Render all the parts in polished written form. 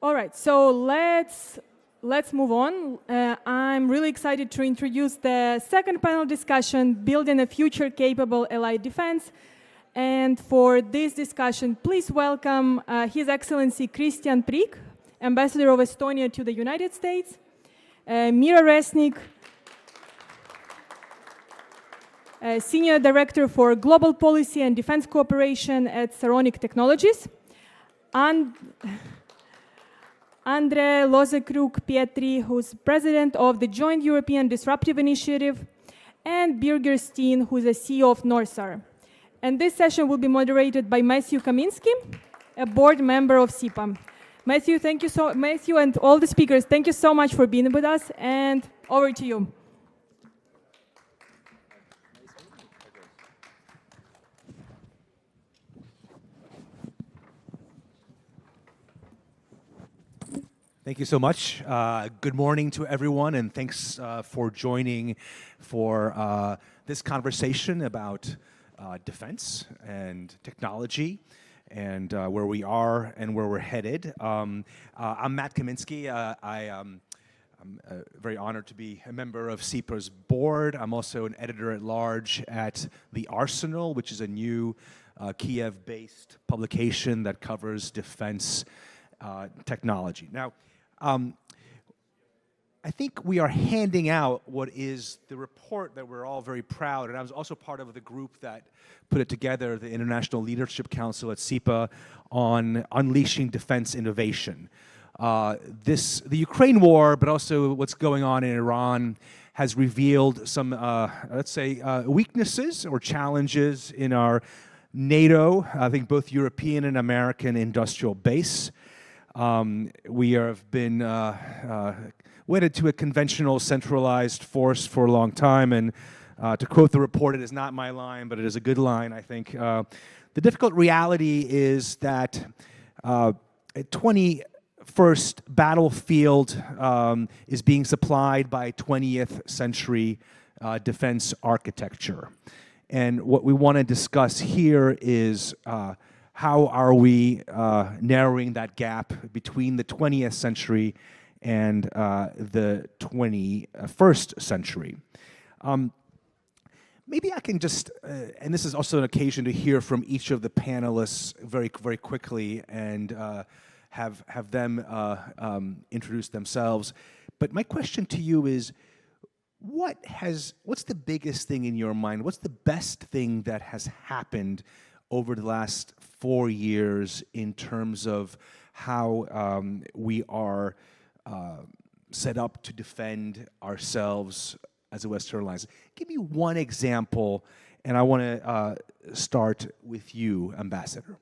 All right, so let's move on. I'm really excited to introduce the second panel discussion, Building a Future-Capable Allied Defense. And for this discussion, please welcome His Excellency Kristjan Prikk, Ambassador of Estonia to the United States, Mira Resnik, Senior Director for Global Policy and Defense Cooperation at Saronic Technologies, André Loesekrug-Pietri, who's President of the Joint European Disruptive Initiative, and Birger Steen, who's the CEO of NORSAR. And this session will be moderated by Matthew Kaminski, a board member of SIPA. Matthew, Matthew and all the speakers, thank you so much for being with us, and over to you. Thank you so much. Good morning to everyone, and thanks for joining for this conversation about defense and technology and where we are and where we're headed. I'm Matt Kaminski. I'm very honored to be a member of SIPA's board. I'm also an editor-at-large at The Arsenal, which is a new Kiev-based publication that covers defense technology. Now, I think we are handing out what is the report that we're all very proud, and I was also part of the group that put it together, the International Leadership Council at SIPA, on unleashing defense innovation. The Ukraine war, but also what's going on in Iran, has revealed some, let's say, weaknesses or challenges in our NATO, I think both European and American industrial base. We have been wedded to a conventional centralized force for a long time, and to quote the report, it is not my line, but it is a good line, I think. The difficult reality is that a 21st battlefield is being supplied by 20th century defense architecture. And what we want to discuss here is how are we narrowing that gap between the 20th century and the 21st century? Maybe I can just, and this is also an occasion to hear from each of the panelists very, very quickly and have them introduce themselves. But my question to you is, what's the biggest thing in your mind? What's the best thing that has happened over the last 4 years in terms of how we are set up to defend ourselves as a Western alliance? Give me one example, and I want to start with you, Ambassador.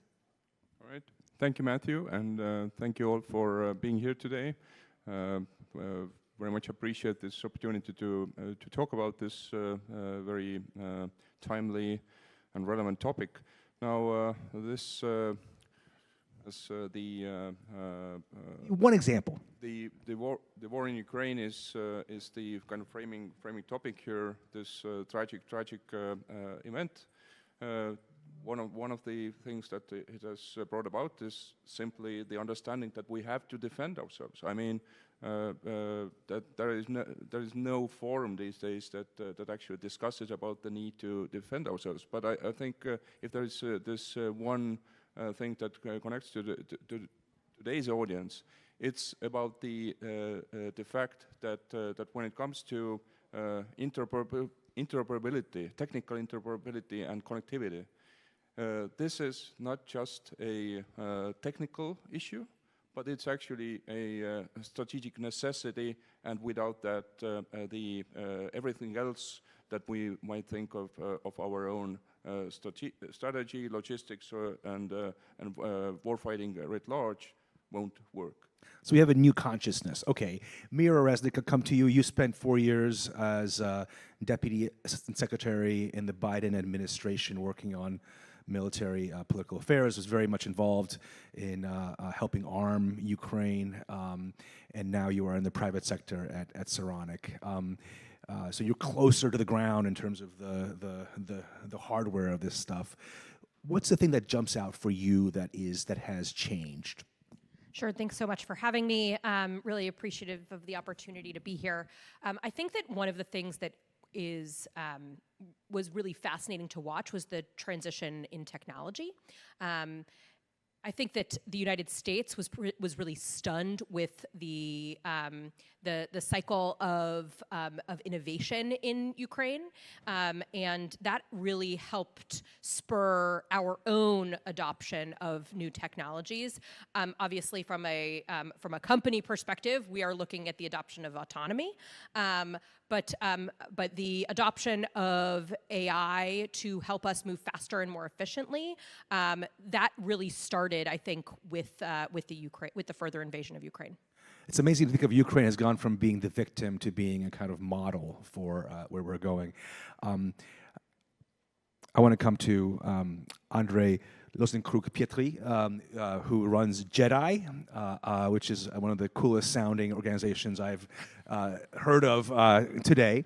All right. Thank you, Matthew, and thank you all for being here today. Very much appreciate this opportunity to talk about this very timely and relevant topic. Now, this as the one example. The war in Ukraine is the kind of framing topic here. This tragic event. One of the things that it has brought about is simply the understanding that we have to defend ourselves. I mean, that there is no forum these days that actually discusses about the need to defend ourselves. But I think if there is this one thing that connects to today's audience, it's about the fact that when it comes to interoperability, technical interoperability and connectivity, this is not just a technical issue, but it's actually a strategic necessity, and without that, everything else that we might think of our own strategy, logistics, and warfighting writ large won't work. So we have a new consciousness. Okay, Mira Resnik, I'll come to you. You spent 4 years as Deputy Assistant Secretary in the Biden administration working on military political affairs, was very much involved in helping arm Ukraine, and now you are in the private sector at Saronic. So you're closer to the ground in terms of the hardware of this stuff. What's the thing that jumps out for you that has changed? Sure, thanks so much for having me. Really appreciative of the opportunity to be here. I think that one of the things that was really fascinating to watch was the transition in technology. I think that the United States was really stunned with the cycle of innovation in Ukraine, and that really helped spur our own adoption of new technologies. Obviously, from a company perspective, we are looking at the adoption of autonomy. But the adoption of AI to help us move faster and more efficiently, that really started, I think, with the further invasion of Ukraine. It's amazing to think of Ukraine has gone from being the victim to being a kind of model for where we're going. I want to come to André Loesekrug-Pietri, who runs JEDI, which is one of the coolest sounding organizations I've heard of today.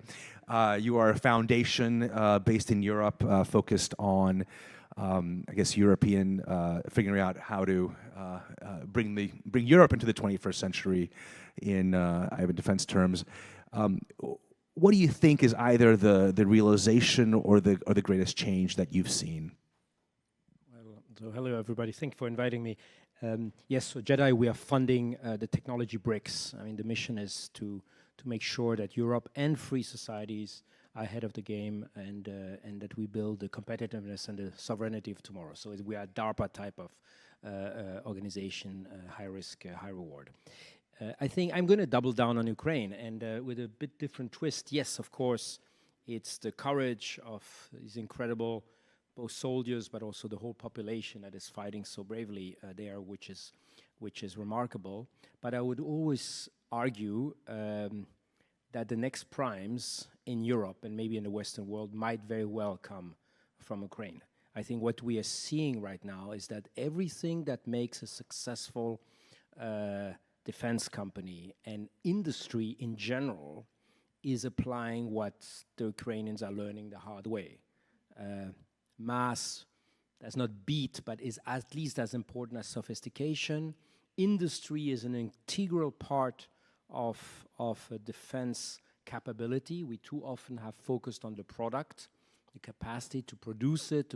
You are a foundation based in Europe, focused on, I guess, European, figuring out how to bring Europe into the 21st century in I have defense terms. What do you think is either the realization or the greatest change that you've seen? So hello everybody, thank you for inviting me. Yes, so JEDI, we are funding the technology bricks. I mean, the mission is to make sure that Europe and free societies are ahead of the game, and that we build the competitiveness and the sovereignty of tomorrow. So we are a DARPA type of organization, high risk, high reward. I think I'm going to double down on Ukraine, and with a bit different twist. Yes, of course, it's the courage of these incredible both soldiers, but also the whole population that is fighting so bravely there, which is remarkable. But I would always argue that the next primes in Europe and maybe in the Western world might very well come from Ukraine. I think what we are seeing right now is that everything that makes a successful defense company and industry in general is applying what the Ukrainians are learning the hard way. Mass does not beat, but is at least as important as sophistication. Industry is an integral part of a defense capability. We too often have focused on the product. The capacity to produce it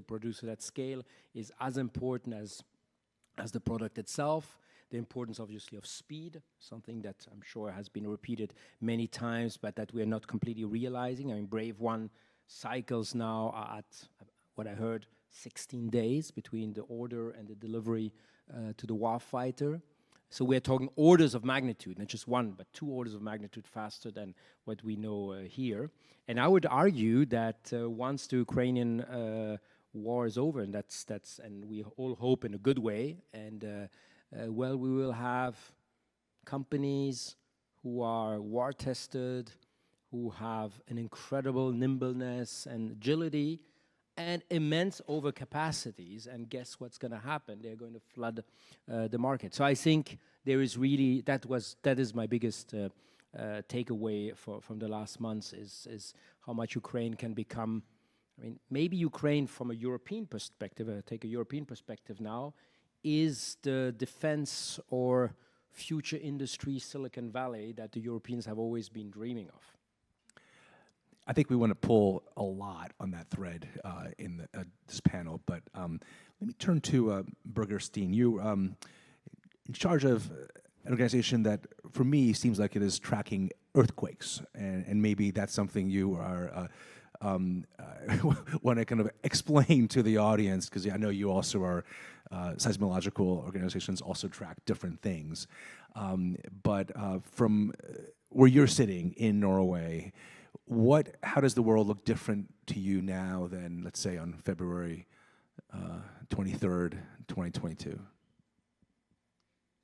at scale is as important as the product itself. The importance, obviously, of speed, something that I'm sure has been repeated many times, but that we are not completely realizing. I mean, Brave One cycles now are at what I heard, 16 days between the order and the delivery to the warfighter. So we're talking orders of magnitude, not just one, but 2 orders of magnitude faster than what we know here. And I would argue that once the Ukrainian war is over, and and we all hope in a good way, and well, we will have companies who are war-tested, who have an incredible nimbleness and agility, and immense overcapacities, and guess what's going to happen? They're going to flood the market. So I think there is really, that is my biggest takeaway from the last months is how much Ukraine can become. I mean, maybe Ukraine from a European perspective, take a European perspective now, is the defense or future industry Silicon Valley that the Europeans have always been dreaming of. I think we want to pull a lot on that thread in this panel, but let me turn to Kristjan. You in charge of an organization that, for me, seems like it is tracking earthquakes, and maybe that's something you are want to kind of explain to the audience, because I know you also are seismological organizations also track different things, but from where you're sitting in Norway, how does the world look different to you now than, let's say, on February 23rd, 2022?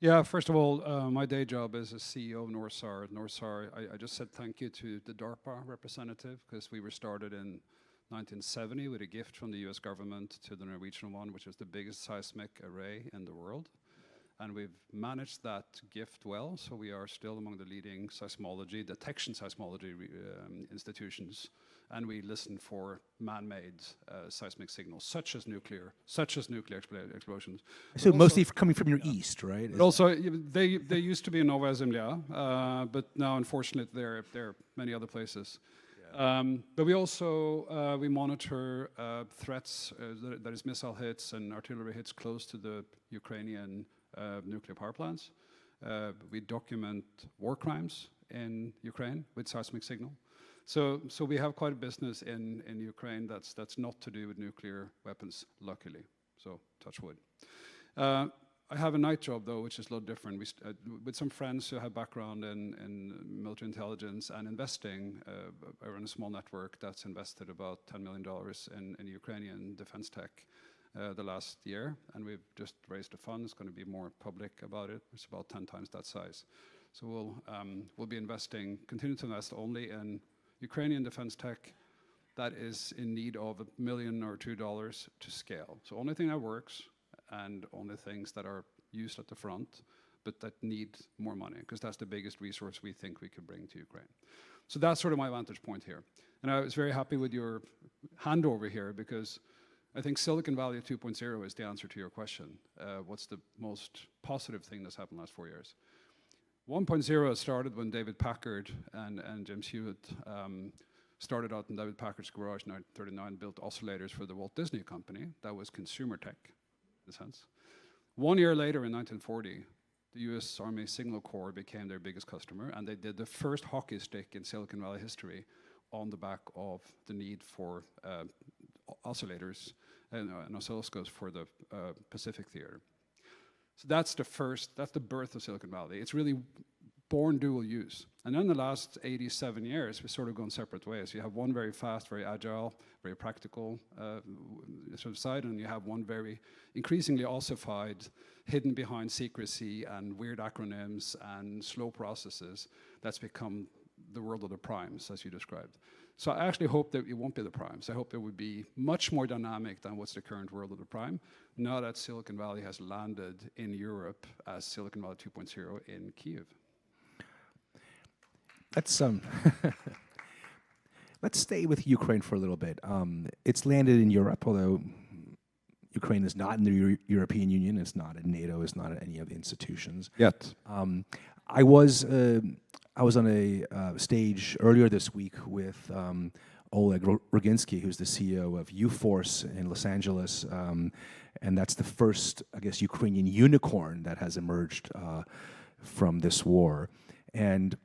Yeah, first of all, my day job is as CEO of NorSAR. NorSAR, I just said thank you to the DARPA representative, because we were started in 1970 with a gift from the US government to the Norwegian one, which is the biggest seismic array in the world. And we've managed that gift well, so we are still among the leading seismology, detection seismology institutions, and we listen for man-made seismic signals, such as nuclear explosions. So But mostly coming from your east, right? but also, they used to be in Nova Zemlya, but now, unfortunately, they're many other places. But we also we monitor threats, that is missile hits and artillery hits close to the Ukrainian nuclear power plants. We document war crimes in Ukraine with seismic signal. So we have quite a business in Ukraine that's not to do with nuclear weapons, luckily. So touch wood. I have a night job though, which is a lot different. With some friends who have background in military intelligence and investing, I run a small network that's invested about $10 million in Ukrainian defense tech the last year, and we've just raised a fund. It's going to be more public about it. It's about 10 times that size. So we'll be continue to invest only in Ukrainian defense tech that is in need of $1 million or $2 to scale. So only thing that works, and only things that are used at the front, but that need more money, because that's the biggest resource we think we could bring to Ukraine. So that's sort of my vantage point here. And I was very happy with your handover here, because I think Silicon Valley 2.0 is the answer to your question. What's the most positive thing that's happened in the last 4 years? 1.0 started when David Packard and James Hewitt started out in David Packard's garage in 1939, built oscillators for the Walt Disney Company. That was consumer tech, in a sense. 1 year later, in 1940, the US Army Signal Corps became their biggest customer, and they did the first hockey stick in Silicon Valley history on the back of the need for oscillators and oscilloscopes for the Pacific Theater. So that's the birth of Silicon Valley. It's really born dual use. And then the last 87 years, we've sort of gone separate ways. You have one very fast, very agile, very practical sort of side, and you have one very increasingly ossified, hidden behind secrecy and weird acronyms and slow processes that's become the world of the primes, as you described. So I actually hope that it won't be the primes. I hope it would be much more dynamic than what's the current world of the prime, now that Silicon Valley has landed in Europe as Silicon Valley 2.0 in Kyiv. Let's stay with Ukraine for a little bit. It's landed in Europe, although Ukraine is not in the European Union. It's not in NATO. It's not in any of the institutions Yet. I was on a stage earlier this week with Oleg Roginsky, who's the CEO of U-Force in Los Angeles, and that's the first, I guess, Ukrainian unicorn that has emerged from this war. And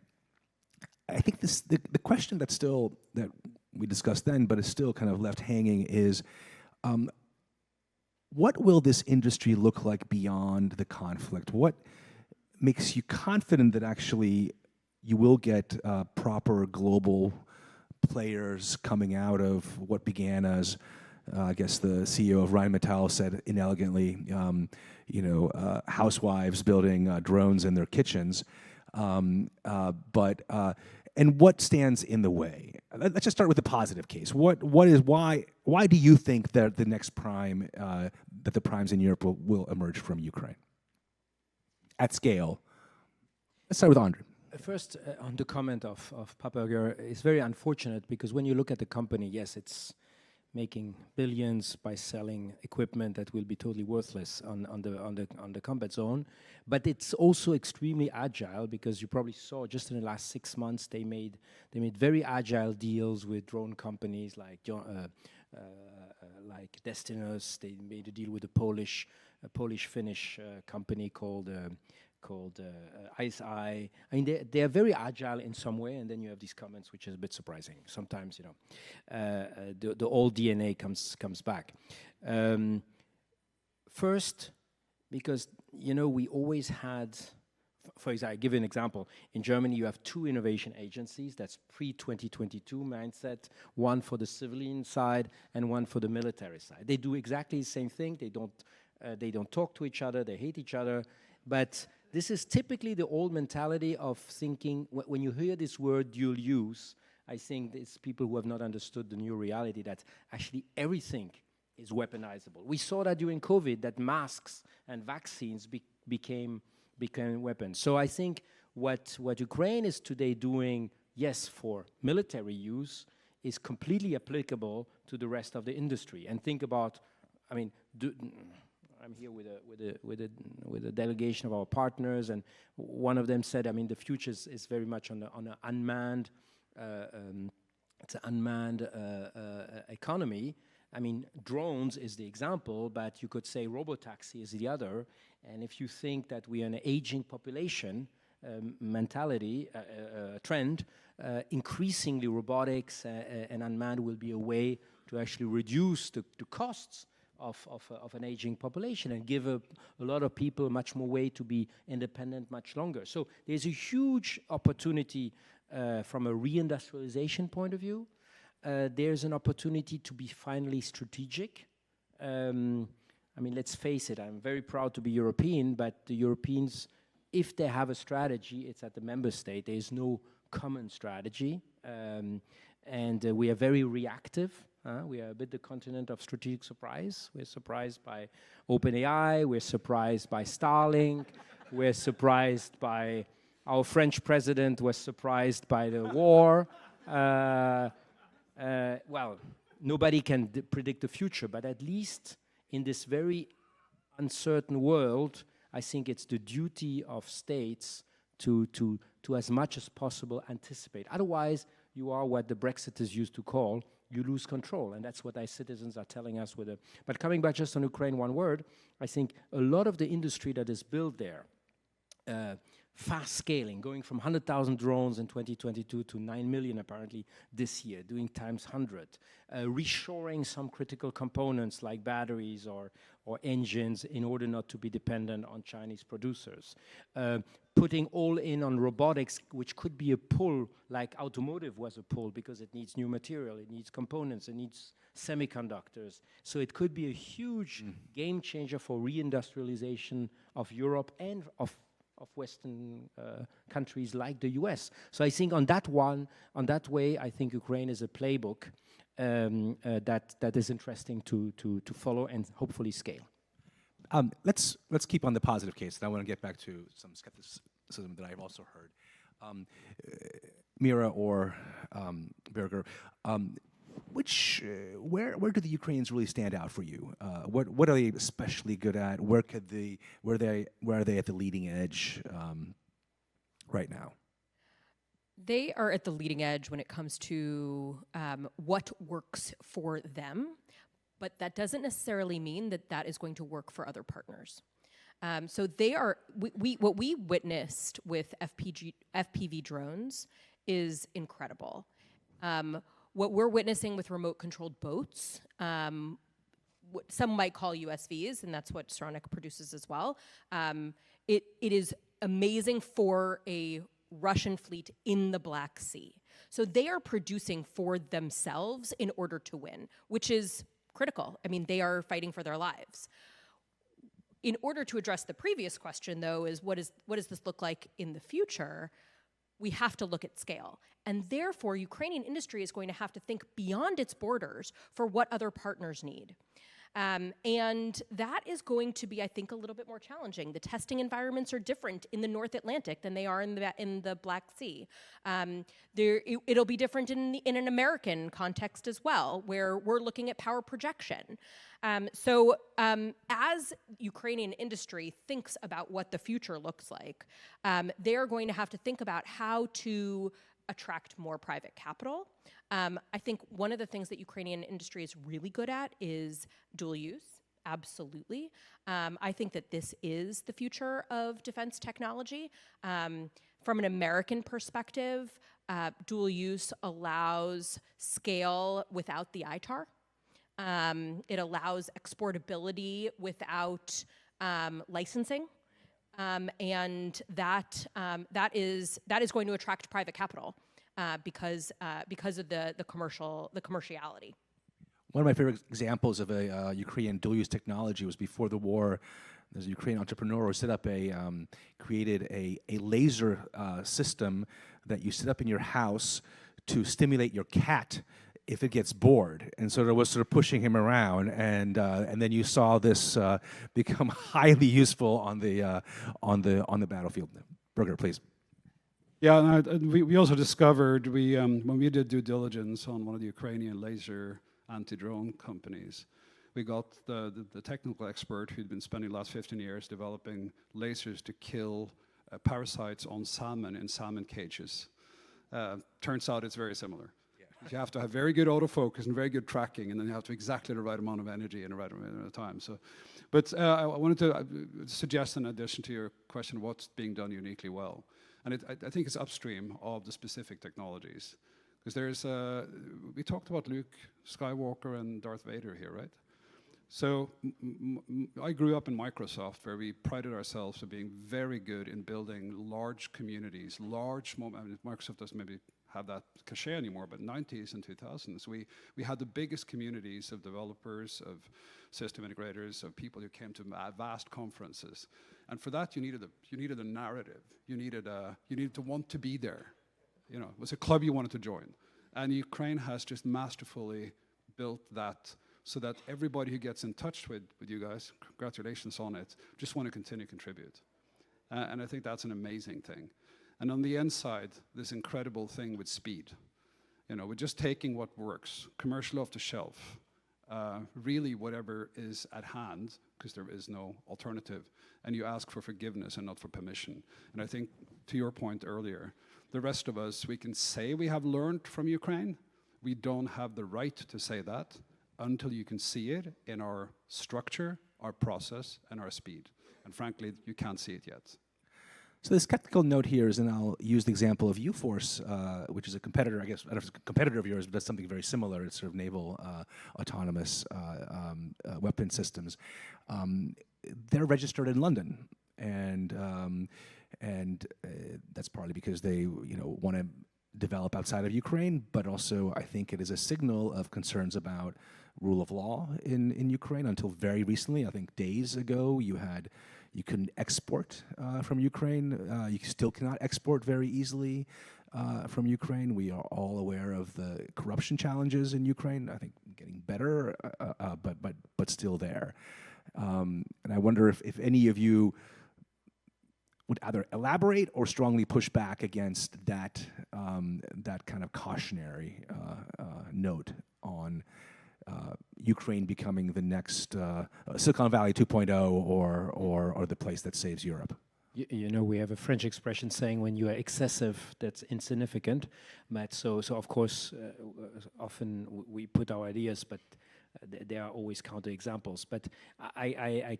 I think the question that we discussed then, but is still kind of left hanging, is what will this industry look like beyond the conflict? What makes you confident that actually you will get proper global players coming out of what began as, I guess the CEO of Rheinmetall said inelegantly, housewives building drones in their kitchens. And what stands in the way? Let's just start with the positive case. Why do you think that the next prime, that the primes in Europe will emerge from Ukraine at scale? Let's start with André. First, on the comment of Papager, it's very unfortunate because when you look at the company, yes, it's making billions by selling equipment that will be totally worthless on the combat zone, but it's also extremely agile because you probably saw just in the last 6 months they made very agile deals with drone companies like Destinus. They made a deal with a Polish-Finnish company called ICE. I mean, they are very agile in some way, and then you have these comments, which is a bit surprising. Sometimes, the old DNA comes back. First, because we always had, for example, I give you an example. In Germany, you have 2 innovation agencies. That's pre-2022 mindset. One for the civilian side and one for the military side. They do exactly the same thing. They don't talk to each other. They hate each other, but this is typically the old mentality of thinking, when you hear this word dual use, I think it's people who have not understood the new reality that actually everything is weaponizable. We saw that during COVID, that masks and vaccines became weapons. So I think what Ukraine is today doing, yes, for military use, is completely applicable to the rest of the industry. And think about, I mean, I'm here with a delegation of our partners, and one of them said, I mean, the future is very much on an unmanned, it's an unmanned economy. I mean, drones is the example, but you could say robotaxi is the other. And if you think that we are an aging population mentality trend, increasingly robotics and unmanned will be a way to actually reduce the costs of an aging population and give a lot of people much more way to be independent much longer. So there's a huge opportunity from a reindustrialization point of view. There's an opportunity to be finally strategic. I mean, let's face it, I'm very proud to be European, but the Europeans, if they have a strategy, it's at the member state. There is no common strategy. And we are very reactive. We are a bit the continent of strategic surprise. We're surprised by OpenAI. We're surprised by Starlink. We're surprised by our French president was surprised by the war. Well, nobody can predict the future, but at least in this very uncertain world, I think it's the duty of states to as much as possible anticipate. Otherwise, you are what the Brexiters used to call, you lose control, and that's what our citizens are telling us with it. But coming back just on Ukraine, one word, I think a lot of the industry that is built there, fast scaling, going from 100,000 drones in 2022 to 9 million apparently this year, doing times 100, reshoring some critical components like batteries or engines in order not to be dependent on Chinese producers, putting all in on robotics, which could be a pull like automotive was a pull because it needs new material, it needs components, it needs semiconductors. So it could be a huge game changer for reindustrialization of Europe and of Western countries like the US. So I think on that way, I think Ukraine is a playbook that is interesting to follow and hopefully scale. Let's keep on the positive case, and I want to get back to some skepticism that I've also heard. Mira or Birger, where do the Ukrainians really stand out for you? What are they especially good at? Where are they at the leading edge right now? They are at the leading edge when it comes to what works for them, but that doesn't necessarily mean that that is going to work for other partners. So they are, what we witnessed with FPV drones is incredible. What we're witnessing with remote-controlled boats, what some might call USVs, and that's what Saronic produces as well, it is amazing for a Russian fleet in the Black Sea. So they are producing for themselves in order to win, which is critical. I mean, they are fighting for their lives. In order to address the previous question, though, is what does this look like in the future? We have to look at scale. And therefore, Ukrainian industry is going to have to think beyond its borders for what other partners need. And that is going to be, I think, a little bit more challenging. The testing environments are different in the North Atlantic than they are in the Black Sea. It'll be different in an American context as well, where we're looking at power projection. So as Ukrainian industry thinks about what the future looks like, they're going to have to think about how to attract more private capital. I think one of the things that Ukrainian industry is really good at is dual use, absolutely. I think that this is the future of defense technology. From an American perspective, dual use allows scale without the ITAR. It allows exportability without licensing. And that is going to attract private capital because of the commerciality. One of my favorite examples of a Ukrainian dual-use technology was before the war. There's a Ukrainian entrepreneur who set up created a laser system that you set up in your house to stimulate your cat if it gets bored, and so there was sort of pushing him around, and then you saw this become highly useful on the battlefield. Birger, please. Yeah, and we also discovered, when we did due diligence on one of the Ukrainian laser anti-drone companies, we got the technical expert who'd been spending the last 15 years developing lasers to kill parasites on salmon in salmon cages. Turns out it's very similar. You have to have very good autofocus and very good tracking, and then you have to exactly the right amount of energy and the right amount of time. So, but I wanted to suggest, in addition to your question, what's being done uniquely well, and I think it's upstream of the specific technologies, because there's we talked about Luke Skywalker and Darth Vader here, right? So I grew up in Microsoft, where we prided ourselves on being very good in building large communities, Microsoft doesn't maybe have that cachet anymore, but 90s and 2000s, we had the biggest communities of developers, of system integrators, of people who came to vast conferences. And for that, you needed a narrative. You needed to want to be there. You know, it was a club you wanted to join. And Ukraine has just masterfully built that, so that everybody who gets in touch with you guys, congratulations on it, just want to continue to contribute. And I think that's an amazing thing. And on the inside, this incredible thing with speed. You know, we're just taking what works, commercial off the shelf, really whatever is at hand, because there is no alternative, and you ask for forgiveness and not for permission. And I think, to your point earlier, the rest of us, we can say we have learned from Ukraine. We don't have the right to say that until you can see it in our structure, our process, and our speed. And frankly, you can't see it yet. So this technical note here is, and I'll use the example of UForce, which is a competitor, I guess, I don't know if it's a competitor of yours, but does something very similar. It's sort of naval autonomous weapon systems. They're registered in London, and that's partly because they, want to develop outside of Ukraine, but also I think it is a signal of concerns about rule of law in Ukraine. Until very recently, I think days ago, you couldn't export from Ukraine. You still cannot export very easily from Ukraine. We are all aware of the corruption challenges in Ukraine. I think getting better, but still there. And I wonder if any of you would either elaborate or strongly push back against that kind of cautionary note on Ukraine becoming the next Silicon Valley 2.0 or the place that saves Europe. You know, we have a French expression saying when you are excessive, that's insignificant. But so of course, often we put our ideas, but there are always counterexamples. But I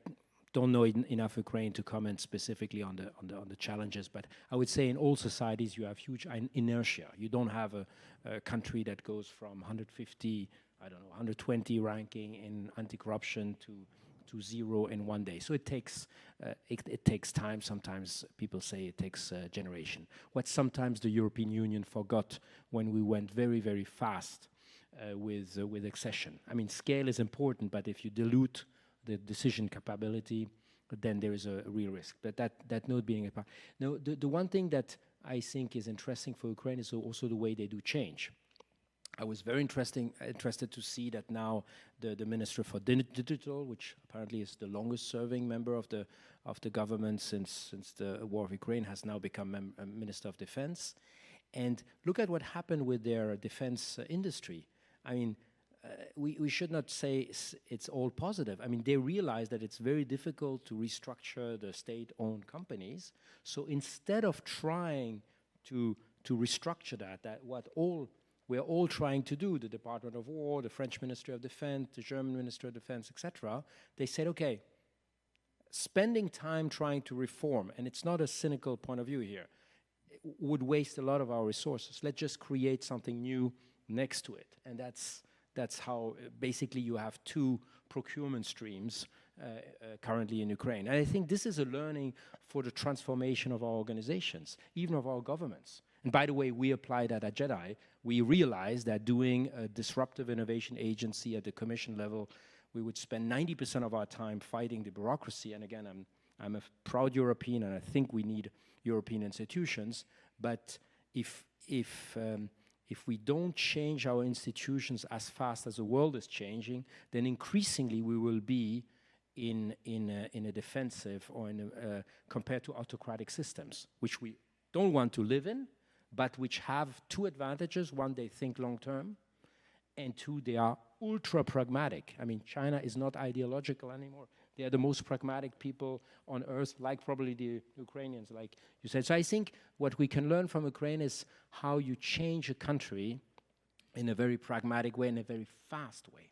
don't know enough Ukraine to comment specifically on the challenges. But I would say in all societies you have huge inertia. You don't have a country that goes from 150, 120 ranking in anti-corruption to 0 in one day. So it takes time. Sometimes people say it takes a generation. What sometimes the European Union forgot when we went very, very fast with accession. I mean, scale is important, but if you dilute the decision capability, then there is a real risk. But that note being a part. Now, the one thing that I think is interesting for Ukraine is also the way they do change. I was very interested to see that now the Minister for Digital, which apparently is the longest serving member of the government since the war of Ukraine, has now become Minister of Defense. And look at what happened with their defense industry. I mean, we should not say it's all positive. I mean, they realize that it's very difficult to restructure the state-owned companies. So instead of trying to restructure that we're all trying to do, the Department of War, the French Ministry of Defense, the German Ministry of Defense, etc., they said, okay, spending time trying to reform, and it's not a cynical point of view here, would waste a lot of our resources. Let's just create something new next to it. And that's how basically you have two procurement streams currently in Ukraine. And I think this is a learning for the transformation of our organizations, even of our governments. And by the way, we apply that at JEDI. We realized that doing a disruptive innovation agency at the commission level, we would spend 90% of our time fighting the bureaucracy. And again, I'm a proud European, and I think we need European institutions. But if If we don't change our institutions as fast as the world is changing, then increasingly we will be in a defensive or compared to autocratic systems, which we don't want to live in, but which have two advantages. One, they think long term, and two, they are ultra pragmatic. I mean, China is not ideological anymore. They are the most pragmatic people on earth, like probably the Ukrainians, like you said. So I think what we can learn from Ukraine is how you change a country in a very pragmatic way, in a very fast way.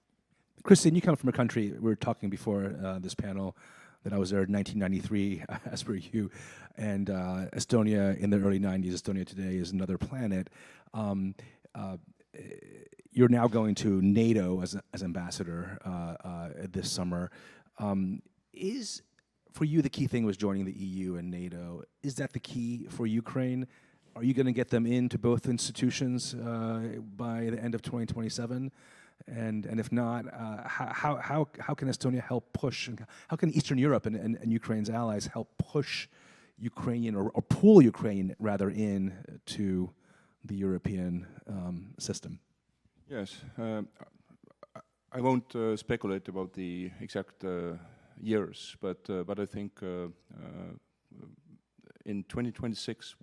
Kristjan, you come from a country, we were talking before this panel, that I was there in 1993, as per you, and Estonia in the early 90s, Estonia today is another planet. You're now going to NATO as ambassador this summer. Is, for you, the key thing was joining the EU and NATO. Is that the key for Ukraine? Are you going to get them into both institutions by the end of 2027? And if not, how can Estonia help push? And how can Eastern Europe and Ukraine's allies help push Ukrainian or pull Ukraine rather in to the European system? Yes, I won't speculate about the exact years, but I think in 2026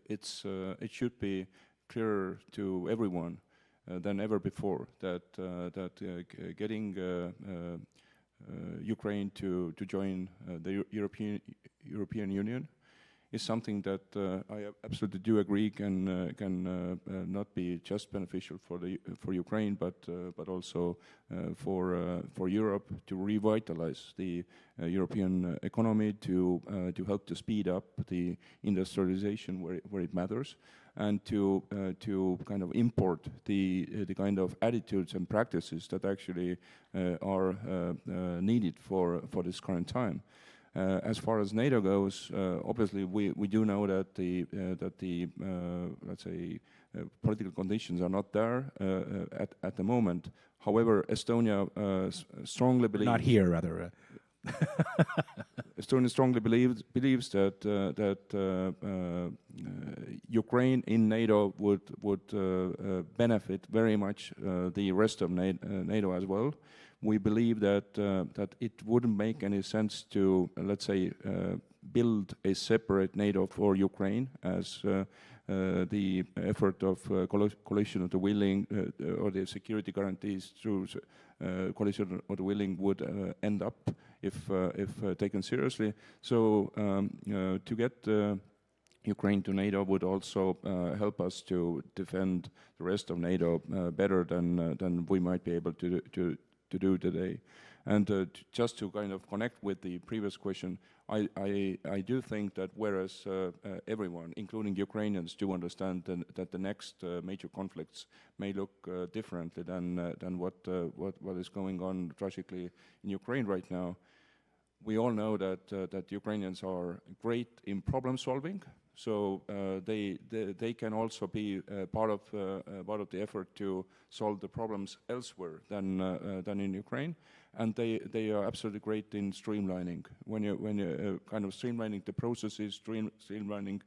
it should be clearer to everyone than ever before that getting Ukraine to join the European Union is something that I absolutely do agree can not be just beneficial for Ukraine, but also for Europe to revitalize the European economy, to help to speed up the industrialization where it matters, and to kind of import the kind of attitudes and practices that actually are needed for this current time. As far as NATO goes, obviously we do know that the let's say political conditions are not there at the moment. However, Estonia strongly believes not here, rather. Estonia strongly believes that Ukraine in NATO would benefit very much the rest of NATO as well. We believe that it wouldn't make any sense to, let's say, build a separate NATO for Ukraine, as the effort of coalition of the willing or the security guarantees through coalition of the willing would end up if taken seriously. So to get Ukraine to NATO would also help us to defend the rest of NATO better than we might be able to do today. And just to kind of connect with the previous question, I do think that whereas everyone, including Ukrainians, do understand that the next major conflicts may look differently than what is going on tragically in Ukraine right now, we all know that Ukrainians are great in problem solving. So they can also be part of the effort to solve the problems elsewhere than in Ukraine, and they are absolutely great in streamlining. When you kind of streamlining the processes, streamlining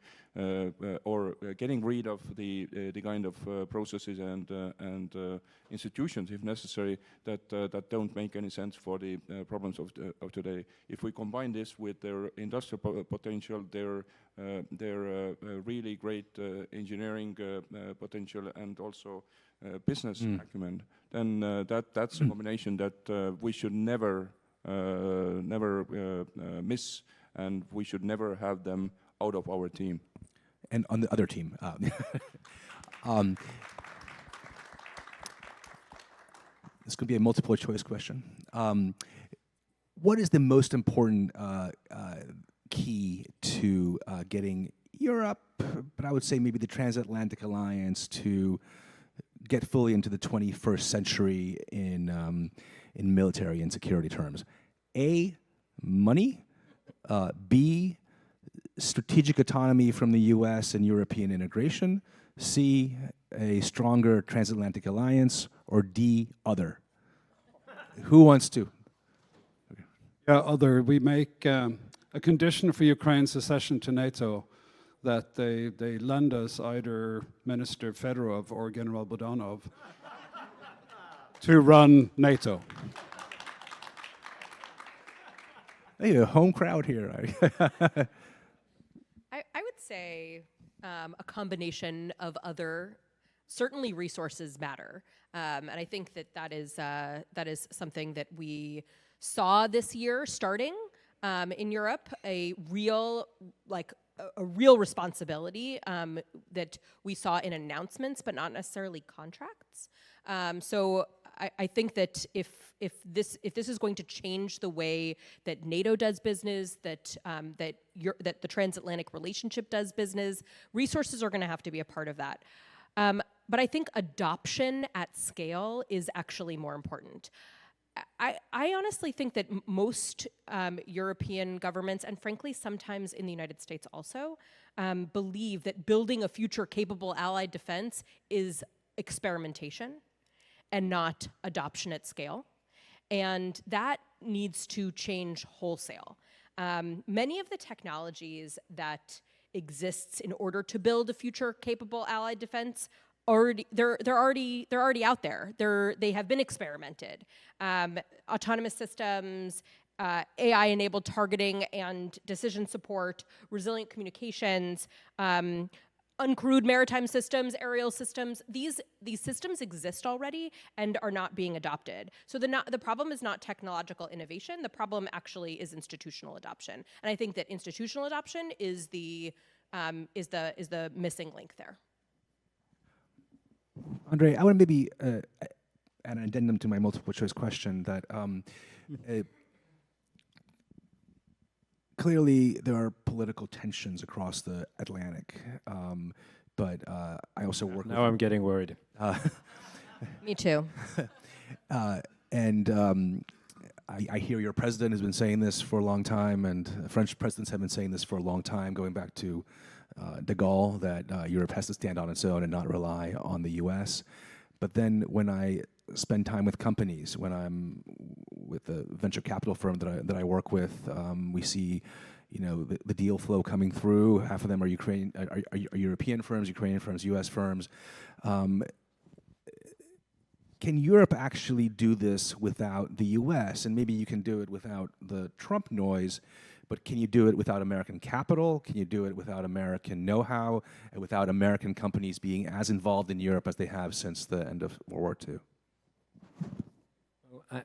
or getting rid of the kind of processes and institutions, if necessary, that don't make any sense for the problems of today. If we combine this with their industrial potential, their really great engineering potential, and also business acumen, then that's a combination that we should never miss, and we should never have them out of our team. And on the other team. This could be a multiple choice question. What is the most important key to getting Europe, but I would say maybe the transatlantic alliance, to get fully into the 21st century in military and security terms? A, money. B, strategic autonomy from the US and European integration. C, a stronger transatlantic alliance. Or D, other. Who wants to? Yeah, other. We make a condition for Ukraine's accession to NATO that they lend us either Minister Fedorov or General Budanov to run NATO. Hey, a home crowd here. I would say a combination of other, certainly resources matter. And I think that is something that we saw this year starting in Europe, a real responsibility that we saw in announcements, but not necessarily contracts. So I think that if this is going to change the way that NATO does business, that the transatlantic relationship does business, resources are going to have to be a part of that. But I think adoption at scale is actually more important. I honestly think that most European governments, and frankly sometimes in the United States also, believe that building a future capable allied defense is experimentation and not adoption at scale. And that needs to change wholesale. Many of the technologies that exists in order to build a future capable allied defense they're already out there. They have been experimented. Autonomous systems, AI-enabled targeting and decision support, resilient communications, uncrewed maritime systems, aerial systems. These systems exist already and are not being adopted. So the problem is not technological innovation. The problem actually is institutional adoption. And I think that institutional adoption is the missing link there. André, I want to maybe add an addendum to my multiple choice question that clearly there are political tensions across the Atlantic, but I also work now I'm getting worried. Me too. And I hear your president has been saying this for a long time, and French presidents have been saying this for a long time, going back to de Gaulle, that Europe has to stand on its own and not rely on the U.S. But then when I spend time with companies, when I'm with the venture capital firm that I work with, we see, the deal flow coming through. Half of them are European firms, Ukrainian firms, U.S. firms. Can Europe actually do this without the U.S.? And maybe you can do it without the Trump noise, but can you do it without American capital? Can you do it without American know-how and without American companies being as involved in Europe as they have since the end of World War II?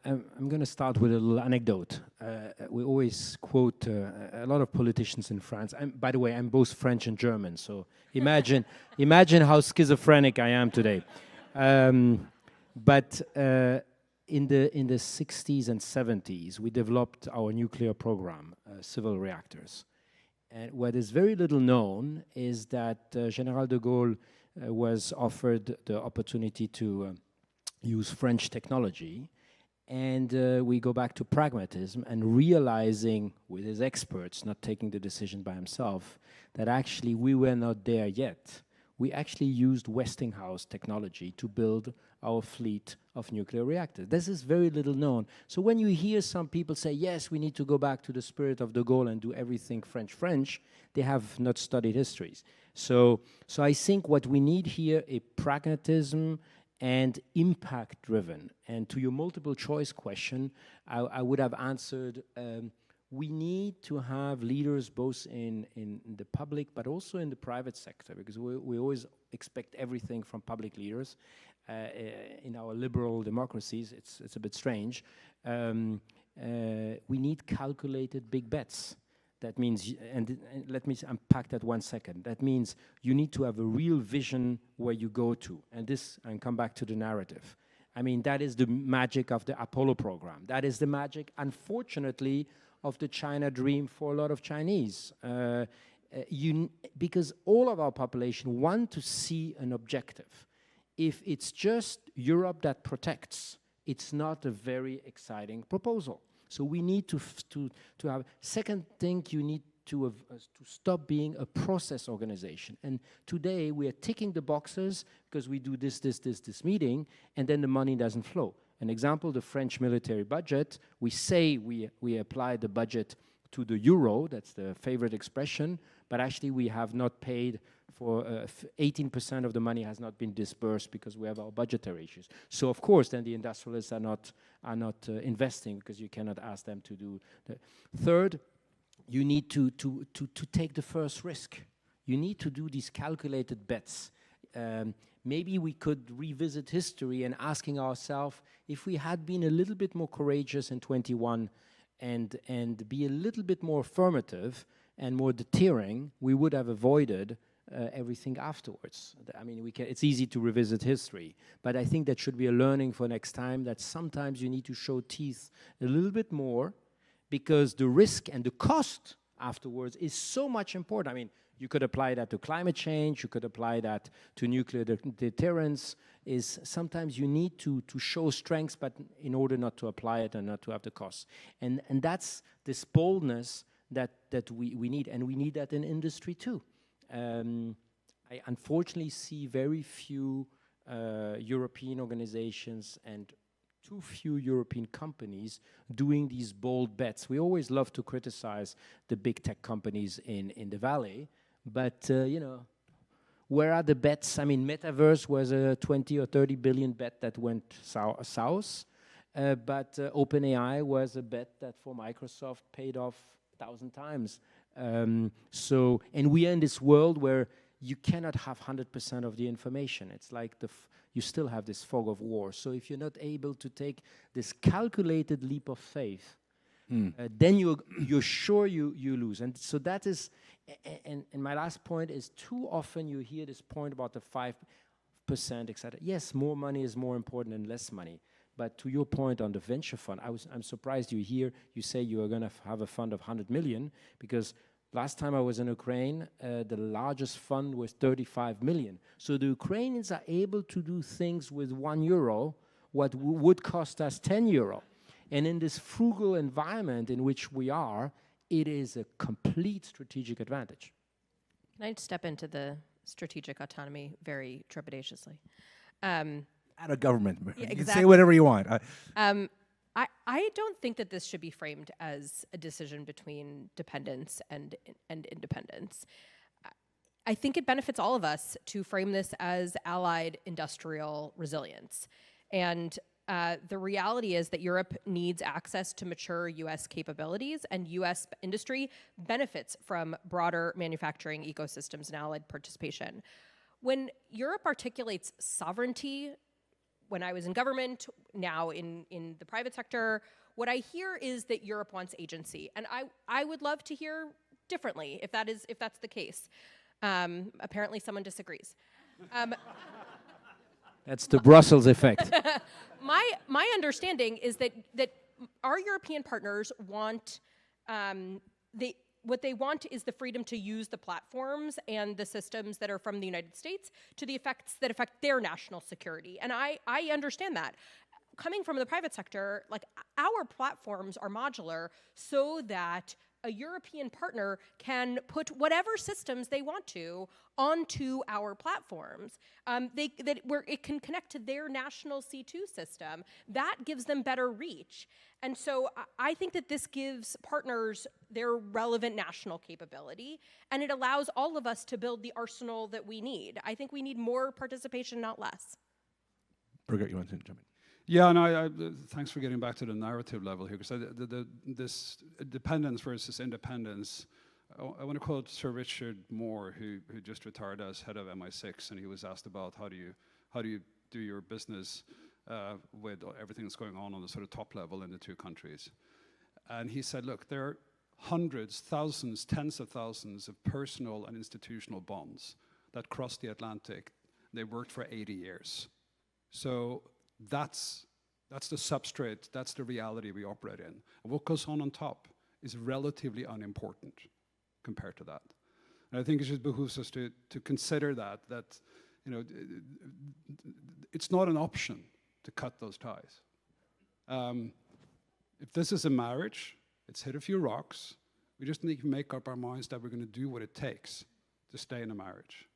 I'm going to start with a little anecdote. We always quote a lot of politicians in France. By the way, I'm both French and German, so imagine how schizophrenic I am today. But in the 60s and 70s, we developed our nuclear program, civil reactors. And what is very little known is that General de Gaulle was offered the opportunity to use French technology. And we go back to pragmatism and realizing with his experts, not taking the decision by himself, that actually we were not there yet. We actually used Westinghouse technology to build our fleet of nuclear reactors. This is very little known. So when you hear some people say, yes, we need to go back to the spirit of de Gaulle and do everything French, they have not studied histories. So I think what we need here is pragmatism and impact-driven. And to your multiple choice question, I would have answered, we need to have leaders both in the public but also in the private sector, because we always expect everything from public leaders. In our liberal democracies, it's a bit strange. We need calculated big bets. That means, and let me unpack that 1 second. That means you need to have a real vision where you go to. And come back to the narrative. I mean, that is the magic of the Apollo program. That is the magic, unfortunately, of the China dream for a lot of Chinese. Because all of our population want to see an objective. If it's just Europe that protects, it's not a very exciting proposal. So we need to have. Second thing, you need to stop being a process organization. And today we are ticking the boxes because we do this meeting, and then the money doesn't flow. An example: the French military budget. We say we apply the budget to the euro. That's the favorite expression. but actually we have not paid for 18% of the money has not been dispersed because we have our budgetary issues. So of course, then the industrialists are not investing because you cannot ask them to do that. Third, you need to take the first risk. You need to do these calculated bets. Maybe we could revisit history and asking ourselves if we had been a little bit more courageous in 21 and be a little bit more affirmative and more deterring, we would have avoided everything afterwards. I mean, it's easy to revisit history, but I think that should be a learning for next time, that sometimes you need to show teeth a little bit more, because the risk and the cost afterwards is so much important. I mean, you could apply that to climate change, you could apply that to nuclear deterrence. Is sometimes you need to show strengths, but in order not to apply it and not to have the costs. And that's this boldness that we need, and we need that in industry too. I unfortunately see very few European organizations and too few European companies doing these bold bets. We always love to criticize the big tech companies in the valley, but you know, where are the bets? I mean, metaverse was a 20 or 30 billion bet that went south, but OpenAI was a bet that for Microsoft paid off 1,000 times. So, and we are in this world where you cannot have 100% of the information. It's like you still have this fog of war. So if you're not able to take this calculated leap of faith, then you're sure you lose. And so that is, and my last point is, too often you hear this point about the 5%, etc. Yes, more money is more important than less money. But to your point on the venture fund, I'm surprised you say you are going to have a fund of 100 million, because last time I was in Ukraine, the largest fund was 35 million. So the Ukrainians are able to do things with €1 what would cost us €10. And in this frugal environment in which we are, it is a complete strategic advantage. Can I step into the strategic autonomy very trepidatiously? Out of government. Yeah, You can exactly. say whatever you want. I don't think that this should be framed as a decision between dependence and independence. I think it benefits all of us to frame this as allied industrial resilience. And the reality is that Europe needs access to mature US capabilities, and US industry benefits from broader manufacturing ecosystems and allied participation. When Europe articulates sovereignty, when I was in government, now in the private sector, what I hear is that Europe wants agency. And I would love to hear differently if that's the case. Apparently someone disagrees. That's the Brussels effect. My understanding is that our European partners want, what they want is the freedom to use the platforms and the systems that are from the United States to the effects that affect their national security. And I understand that. Coming from the private sector, like, our platforms are modular so that a European partner can put whatever systems they want to onto our platforms. Where it can connect to their national C2 system. That gives them better reach. And so I think that this gives partners their relevant national capability, and it allows all of us to build the arsenal that we need. I think we need more participation, not less. Prikk, you want to jump in? Yeah, no, thanks for getting back to the narrative level here, because this dependence versus independence, I want to quote Sir Richard Moore, who just retired as head of MI6, and he was asked about how do you do your business with everything that's going on the sort of top level in the two countries. And he said, look, there are hundreds, thousands, tens of thousands of personal and institutional bonds that cross the Atlantic. They worked for 80 years. So that's the substrate, that's the reality we operate in. And what goes on top is relatively unimportant compared to that. And I think it just behooves us to consider that you know, it's not an option to cut those ties. If this is a marriage, it's hit a few rocks. We just need to make up our minds that we're going to do what it takes to stay in a marriage.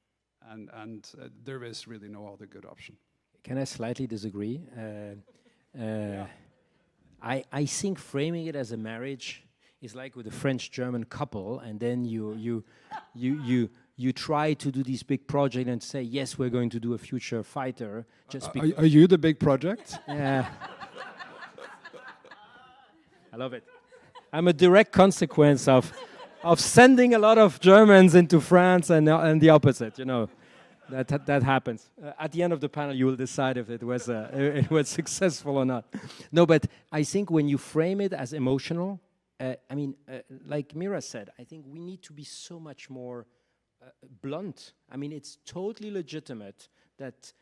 And there is really no other good option. Can I slightly disagree? I think framing it as a marriage It's like with a French-German couple, and then you try to do this big project and say, yes, we're going to do a future fighter. Just Are you the big project? yeah. I love it. I'm a direct consequence of sending a lot of Germans into France and the opposite, you know. That happens. At the end of the panel, you will decide if it was successful or not. No, but I think when you frame it as emotional, like Mira said, I think we need to be so much more blunt. I mean, it's totally legitimate that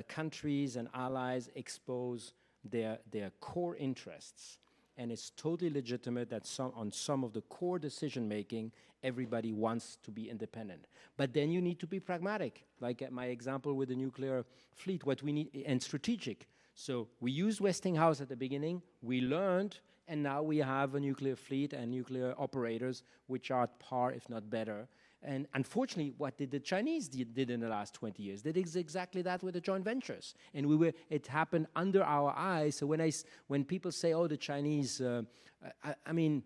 countries and allies expose their core interests. And it's totally legitimate that on some of the core decision-making, everybody wants to be independent. But then you need to be pragmatic, like my example with the nuclear fleet, what we need, and strategic. So we used Westinghouse at the beginning, we learned, and now we have a nuclear fleet and nuclear operators which are at par, if not better. And unfortunately, what did the Chinese did in the last 20 years? They did exactly that with the joint ventures. And it happened under our eyes. So when people say, oh, the Chinese, I mean,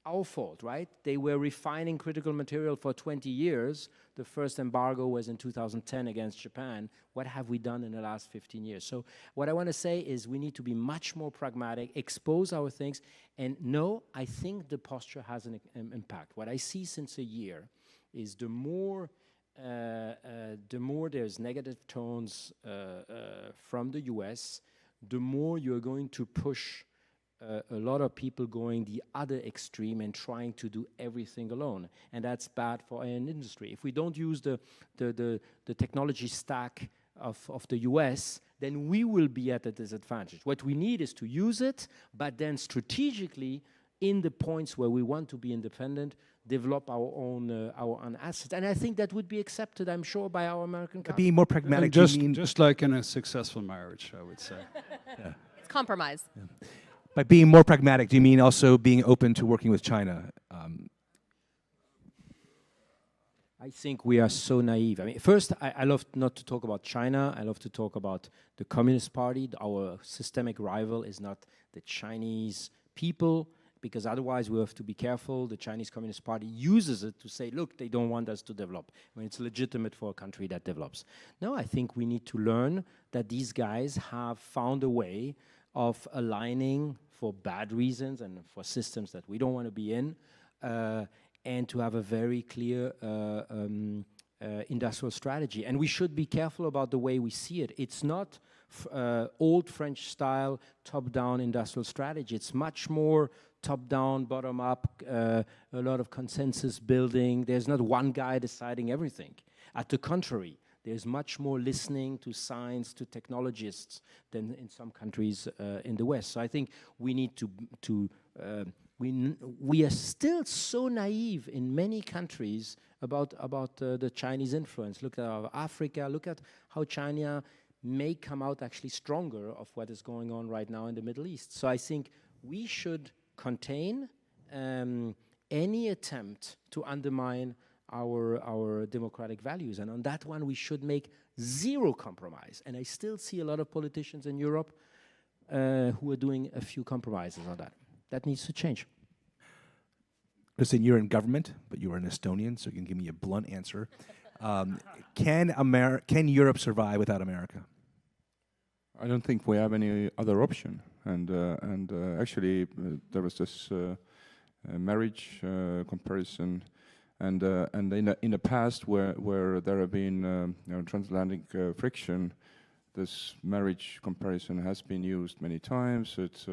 our fault, right? They were refining critical material for 20 years. The first embargo was in 2010 against Japan. What have we done in the last 15 years? So what I want to say is we need to be much more pragmatic, expose our things. And no, I think the posture has an impact. What I see since a year is the more there's negative tones from the US, the more you're going to push a lot of people going the other extreme and trying to do everything alone. And that's bad for an industry. If we don't use the technology stack of the US, then we will be at a disadvantage. What we need is to use it, but then strategically, in the points where we want to be independent, develop our own assets. And I think that would be accepted, I'm sure, by our American counterparts. Being more pragmatic, Just like in a successful marriage, I would say. Yeah. It's compromise. Yeah. By being more pragmatic, do you mean also being open to working with China? I think we are so naive. I mean, first, I love not to talk about China. I love to talk about the Communist Party. Our systemic rival is not the Chinese people, because otherwise we have to be careful. The Chinese Communist Party uses it to say, look, they don't want us to develop. I mean, it's legitimate for a country that develops. No, I think we need to learn that these guys have found a way of aligning for bad reasons and for systems that we don't want to be in, and to have a very clear industrial strategy. And we should be careful about the way we see it. It's not old French style top-down industrial strategy. It's much more top-down, bottom-up, a lot of consensus building. There's not one guy deciding everything. At the contrary, there's much more listening to science, to technologists than in some countries in the West. So I think we need we are still so naive in many countries about the Chinese influence. Look at Africa, look at how China may come out actually stronger of what is going on right now in the Middle East. So I think we should contain any attempt to undermine our democratic values. And on that one, we should make zero compromise. And I still see a lot of politicians in Europe who are doing a few compromises on that. That needs to change. Kristjan, you're in government, but you are an Estonian, so you can give me a blunt answer. Can Europe survive without America? I don't think we have any other option. And actually, there was this marriage comparison, and in the past, where there have been transatlantic friction, this marriage comparison has been used many times. It's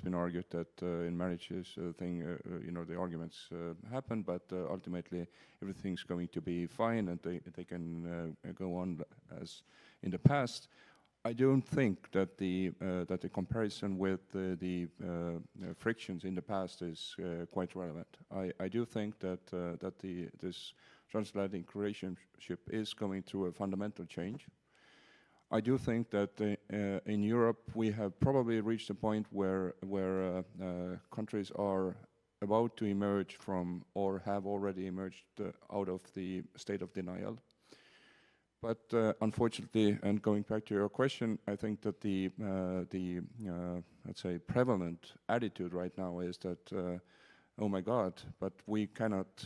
been argued that in marriages, the arguments happen, but ultimately everything's going to be fine, and they can go on as in the past. I don't think that the comparison with the frictions in the past is quite relevant. I do think that this transatlantic relationship is going through a fundamental change. I do think that in Europe we have probably reached a point where countries are about to emerge from, or have already emerged out of the state of denial. But unfortunately, and going back to your question, I think that the let's say prevalent attitude right now is that oh my God, but we cannot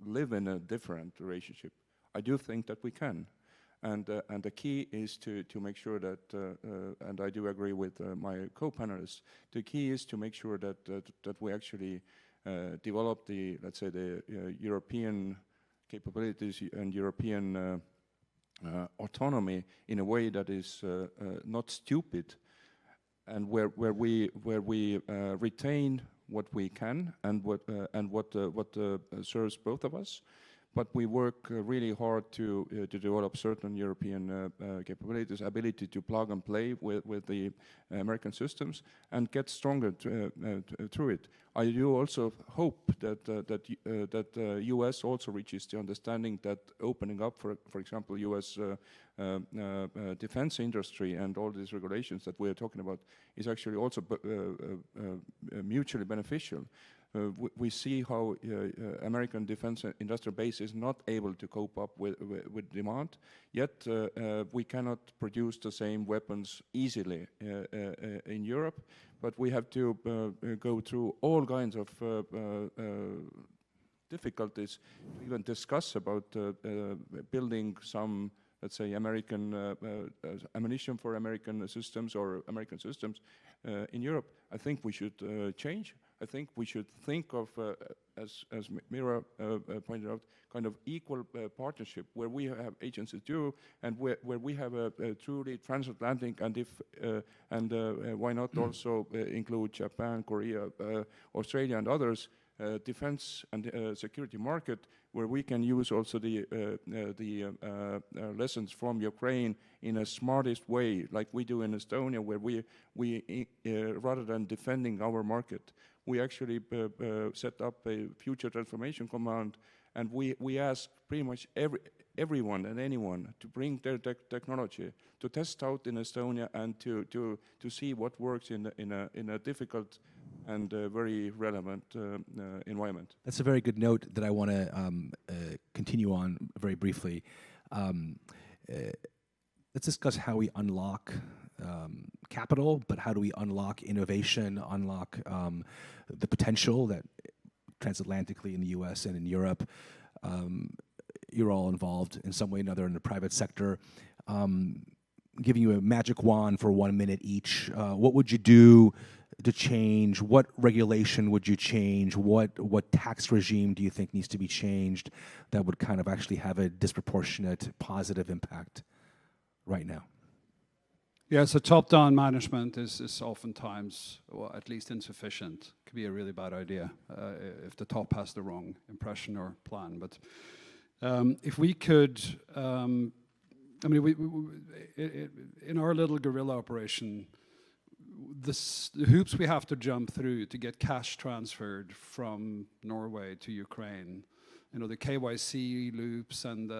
live in a different relationship. I do think that we can. And the key is to make sure that, and I do agree with my co-panelists, the key is to make sure that we actually develop the, let's say, the European capabilities and European autonomy in a way that is not stupid, and where we retain what we can and what serves both of us. But we work really hard to develop certain European capabilities, ability to plug and play with the American systems, and get stronger through it. I do also hope that US also reaches the understanding that opening up, for example, US defense industry and all these regulations that we are talking about is actually also mutually beneficial. We see how American defense industrial base is not able to cope up with demand, yet we cannot produce the same weapons easily in Europe, but we have to go through all kinds of difficulties to even discuss about building some, let's say, American ammunition for American systems or American systems in Europe. I think we should change. I think we should think of, as Mira pointed out, kind of equal partnership where we have agencies too, and where we have a truly transatlantic, and why not also include Japan, Korea, Australia, and others, defense and security market, where we can use also the lessons from Ukraine in a smartest way, like we do in Estonia, where we rather than defending our market, we actually set up a future transformation command, and we ask pretty much everyone and anyone to bring their technology to test out in Estonia and to see what works in a difficult and very relevant environment. That's a very good note that I want to continue on very briefly. Let's discuss how we unlock capital, but how do we unlock innovation, unlock the potential that transatlantically in the US and in Europe. You're all involved in some way or another in the private sector. Giving you a magic wand for 1 minute each, what would you do to change? What regulation would you change? What tax regime do you think needs to be changed that would kind of actually have a disproportionate positive impact right now? Yeah, so top-down management is oftentimes, well, at least insufficient. Could be a really bad idea if the top has the wrong impression or plan. But if we could, I mean, in our little guerrilla operation, the hoops we have to jump through to get cash transferred from Norway to Ukraine, you know, the KYC loops, and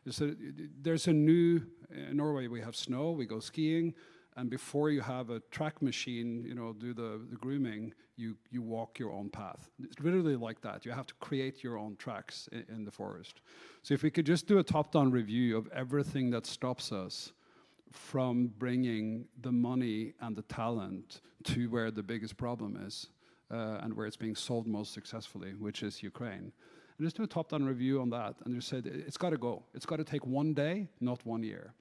there's a new, in Norway we have snow, we go skiing, and before you have a track machine, you know, do the grooming, you walk your own path. It's literally like that. You have to create your own tracks in the forest. So if we could just do a top-down review of everything that stops us from bringing the money and the talent to where the biggest problem is, and where it's being solved most successfully, which is Ukraine. And just do a top-down review on that, and just say it's got to go. It's got to take 1 day, not 1 year.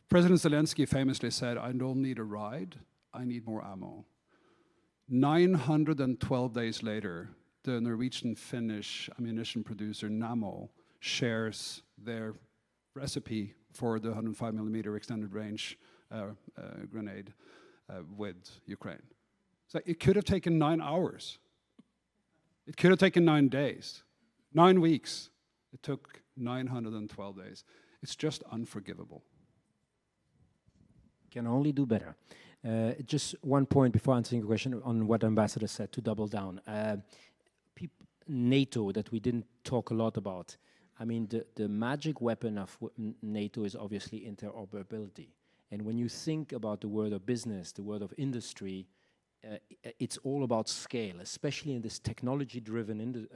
President Zelensky famously said, "I don't need a ride, I need more ammo." 912 days later, the Norwegian-Finnish ammunition producer Nammo shares their recipe for the 105mm extended range grenade with Ukraine. So it could have taken 9 hours. It could have taken 9 days, 9 weeks. It took 912 days. It's just unforgivable. Can only do better. Just one point before answering your question on what Ambassador said, to double down. NATO, that we didn't talk a lot about. I mean, the magic weapon of NATO is obviously interoperability. And when you think about the world of business, the world of industry, it's all about scale, especially in this technology-driven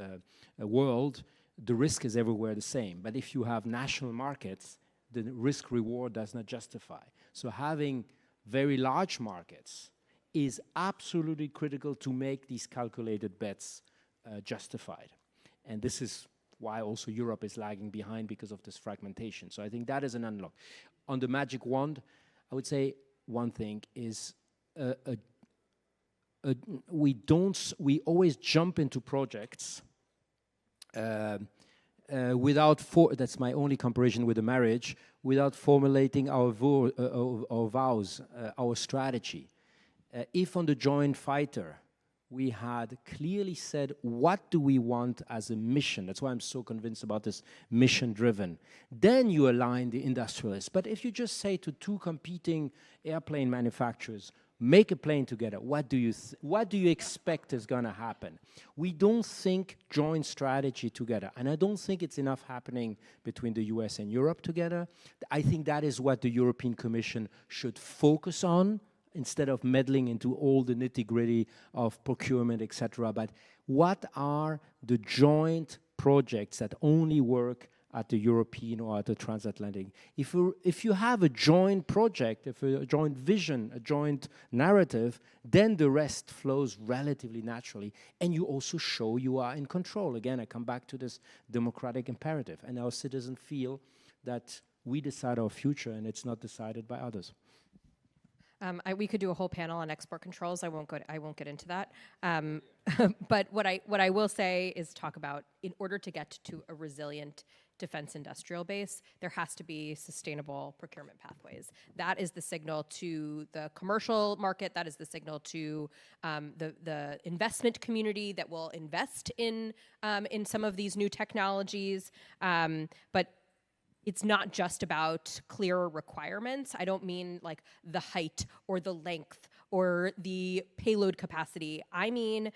world. The risk is everywhere the same. But if you have national markets, the risk-reward does not justify. So having very large markets is absolutely critical to make these calculated bets justified. And this is why also Europe is lagging behind because of this fragmentation. So I think that is an unlock. On the magic wand, I would say one thing is we always jump into projects without, that's my only comparison with the marriage, without formulating our vows, our strategy. If on the joint fighter, we had clearly said, what do we want as a mission? That's why I'm so convinced about this mission-driven. Then you align the industrialists. But if you just say to two competing airplane manufacturers, make a plane together, what do you expect is going to happen? We don't think joint strategy together. And I don't think it's enough happening between the US and Europe together. I think that is what the European Commission should focus on, instead of meddling into all the nitty-gritty of procurement, etc. But what are the joint projects that only work at the European or at the transatlantic? If you have a joint project, if a joint vision, a joint narrative, then the rest flows relatively naturally, and you also show you are in control. Again, I come back to this democratic imperative, and our citizens feel that we decide our future and it's not decided by others. We could do a whole panel on export controls. I won't get into that. But what I will say is talk about, in order to get to a resilient defense industrial base, there has to be sustainable procurement pathways. That is the signal to the commercial market. That is the signal to the investment community that will invest in some of these new technologies. But it's not just about clearer requirements. I don't mean like the height or the length or the payload capacity. I mean,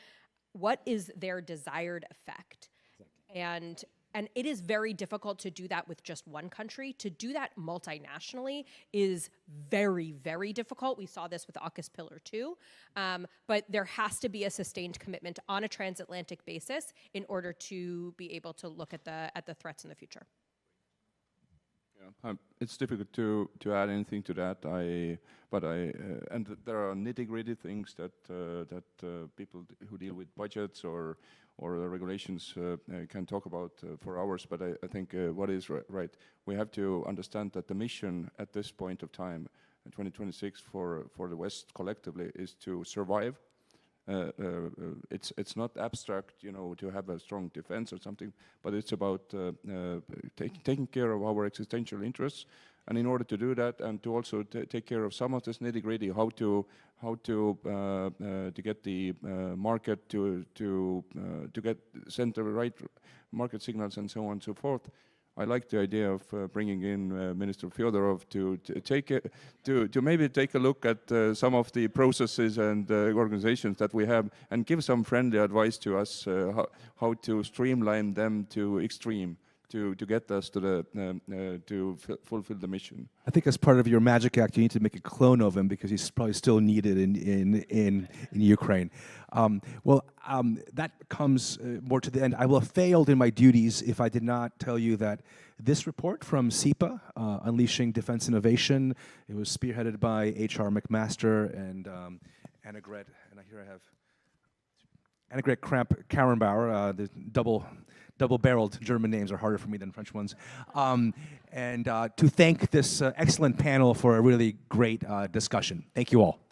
what is their desired effect? And it is very difficult to do that with just one country. To do that multinationally is very, very difficult. We saw this with AUKUS Pillar 2. But there has to be a sustained commitment on a transatlantic basis in order to be able to look at the threats in the future. Yeah, it's difficult to add anything to that. And there are nitty-gritty things that people who deal with budgets or regulations can talk about for hours. But I think what is right, we have to understand that the mission at this point of time, in 2026, for the West collectively, is to survive. It's not abstract, to have a strong defense or something, but it's about taking care of our existential interests. And in order to do that, and to also take care of some of this nitty-gritty, how to get the market to send the right market signals and so on and so forth. I like the idea of bringing in Minister Fyodorov to maybe take a look at some of the processes and organizations that we have, and give some friendly advice to us how to streamline them to extreme to get us to fulfill the mission. I think as part of your magic act, you need to make a clone of him because he's probably still needed in Ukraine. That comes more to the end. I will have failed in my duties if I did not tell you that this report from SIPA, Unleashing Defense Innovation, it was spearheaded by H.R. McMaster and Annegret, and here I have Annegret Kramp-Karrenbauer, the double-barreled German names are harder for me than French ones. And to thank this excellent panel for a really great discussion. Thank you all.